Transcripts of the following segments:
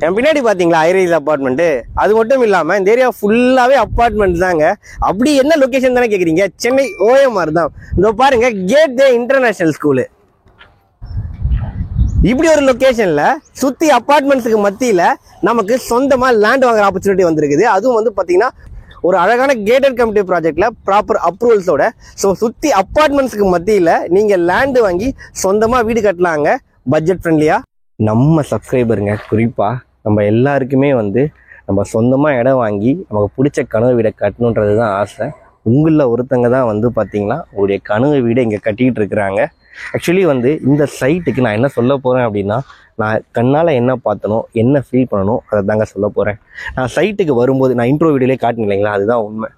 என் பின்னாடி பாத்தீங்களா high-rise apartment. அது மட்டும் இல்லாம இந்த ஏரியா ஃபுல்லாவே அப்பார்ட்மெண்ட் தாங்க. அப்படி என்ன லொகேஷன் தானே கேக்குறீங்க? சென்னை OMR தான். இதோ பாருங்க, கேட் வே இன்டர்நேஷனல் ஸ்கூலு. இப்படி ஒரு லொகேஷன்ல சுத்தி அப்பார்ட்மெண்ட்ஸுக்கு மத்தியில நமக்கு சொந்தமா லேண்ட் வாங்குற ஆப்பர்ச்சுனிட்டி வந்திருக்குது. அதுவும் வந்து பாத்தீங்கன்னா ஒரு அழகான கேட்டட் கமிட்டி ப்ராஜெக்ட்ல ப்ராப்பர் அப்ரூவல்ஸோட. ஸோ சுத்தி அப்பார்ட்மெண்ட்ஸுக்கு மத்தியில நீங்க லேண்டு வாங்கி சொந்தமா வீடு கட்டலாங்க, பட்ஜெட் ஃப்ரெண்ட்லியா. நம்ம சப்ஸ்கிரைபருங்க, குறிப்பா நம்ம எல்லாருக்குமே வந்து நம்ம சொந்தமாக இடம் வாங்கி நமக்கு பிடிச்ச கனவு வீடை கட்டணுன்றது தான் ஆசை. உங்களில் ஒருத்தங்க தான் வந்து பார்த்தீங்கன்னா உங்களுடைய கனவு வீடை இங்கே கட்டிக்கிட்டு இருக்கிறாங்க. ஆக்சுவலி வந்து இந்த சைட்டுக்கு நான் என்ன சொல்ல போகிறேன் அப்படின்னா, நான் கண்ணால் என்ன பார்த்தனோ, என்ன ஃபீல் பண்ணணும், அதை தாங்க சொல்ல போகிறேன். நான் சைட்டுக்கு வரும்போது நான் இன்ட்ரோ வீடியோலேயே காட்டினேன் இல்லைங்களா, அதுதான் உண்மை.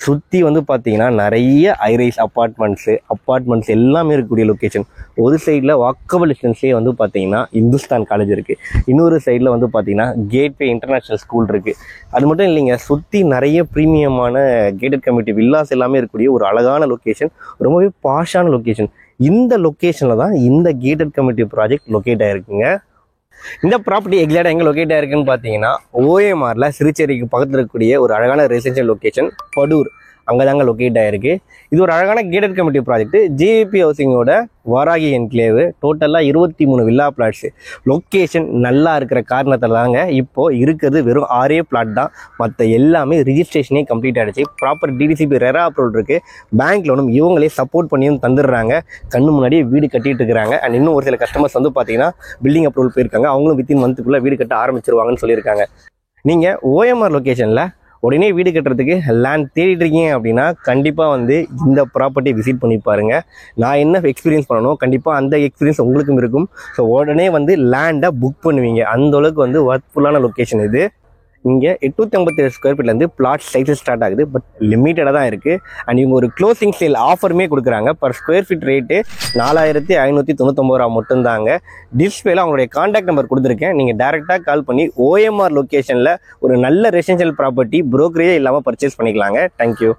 சுற்றி வந்து பார்த்தீங்கன்னா நிறைய ஹைரைஸ் அப்பார்ட்மெண்ட்ஸ் எல்லாமே இருக்கக்கூடிய லொக்கேஷன். ஒரு சைடில் வாக்கபிள் டிஸ்டன்ஸ்லேயே வந்து பார்த்தீங்கன்னா இந்துஸ்தான் காலேஜ் இருக்குது. இன்னொரு சைடில் வந்து பார்த்தீங்கன்னா கேட்வே இன்டர்நேஷ்னல் ஸ்கூல் இருக்குது. அது மட்டும் இல்லைங்க, சுற்றி நிறைய ப்ரீமியமான கேட்டட் கம்யூனிட்டி வில்லாஸ் எல்லாமே இருக்கக்கூடிய ஒரு அழகான லொக்கேஷன், ரொம்பவே பாஷான லொக்கேஷன். இந்த லொக்கேஷனில் தான் இந்த கேட்டட் கம்யூனிட்டி ப்ராஜெக்ட் லொக்கேட் ஆகிருக்குங்க. இந்த ப்ராப்பர்ட்டி எக்ஸாக்டாக எங்கே லொக்கேட் ஆயிருக்குன்னு பார்த்தீங்கன்னா OMRல சிறுச்சேரிக்கு பக்கத்தில் இருக்கக்கூடிய ஒரு அழகான ரெசிடென்ஷியல் லொக்கேஷன் படூர், அங்கே தாங்க லொக்கேட் ஆயிருக்கு. இது ஒரு அழகான கேட்டட் கமிட்டி ப்ராஜெக்ட். JVP ஹவுசிங்கோட வாராகி என்க்ளேவு. டோட்டலாக 23 வில்லா பிளாட்ஸ். லொக்கேஷன் நல்லா இருக்கிற காரணத்தில் தாங்க இப்போ இருக்கிறது வெறும் 6 பிளாட் தான். மற்ற எல்லாமே ரிஜிஸ்ட்ரேஷனே கம்ப்ளீட் ஆகிடுச்சு. ப்ராப்பர் DDCP ரெரா அப்ரூவல் இருக்குது. பேங்க் லோனும் இவங்களே சப்போர்ட் பண்ணியும் தந்துடுறாங்க. கண்ணு முன்னாடியே வீடு கட்டிட்டு இருக்கிறாங்க. அண்ட் இன்னும் ஒரு சில கஸ்டமர்ஸ் வந்து பார்த்தீங்கன்னா பில்டிங் அப்ரூவல் போயிருக்காங்க. அவங்களும் வித்தின் மந்த்துக்குள்ளே வீடு கட்ட ஆரம்பிச்சிருவாங்கன்னு சொல்லியிருக்காங்க. நீங்கள் OMR லொக்கேஷனில் உடனே வீடு கட்டுறதுக்கு லேண்ட் தேடிட்டு இருக்கீங்க அப்படின்னா கண்டிப்பாக வந்து இந்த ப்ராப்பர்ட்டி விசிட் பண்ணி பாருங்கள். நான் என்ன எக்ஸ்பீரியன்ஸ் பண்ணணும், கண்டிப்பாக அந்த எக்ஸ்பீரியன்ஸ் உங்களுக்கும் இருக்கும். ஸோ உடனே வந்து லேண்டை புக் பண்ணுவீங்க. அந்தளவுக்கு வந்து ஒர்த்ஃபுல்லான லொக்கேஷன் இது. இங்கே 857 ஸ்கொயர் ஃபீட்லேருந்து பிளாட் சைஸஸ் ஸ்டார்ட் ஆகுது. பட் லிமிட்டடாக தான் இருக்குது. அண்ட் இவங்க ஒரு க்ளோசிங் சேல் ஆஃபருமே கொடுக்குறாங்க. பர் ஸ்கொயர் ஃபீட் ரேட்டு 4599 ரூபா மட்டும்தாங்க. டிஸ்பிளேல அவங்களுடைய கான்டாக்ட் நம்பர் கொடுத்துருக்கேன். நீங்கள் டேரெக்டாக கால் பண்ணி OMR லொக்கேஷனில் ஒரு நல்ல ரெசிடென்ஷியல் ப்ராப்பர்ட்டி ப்ரோக்கரேஜே இல்லாமல் பர்ச்சேஸ் பண்ணிக்கலாங்க. தேங்க்யூ.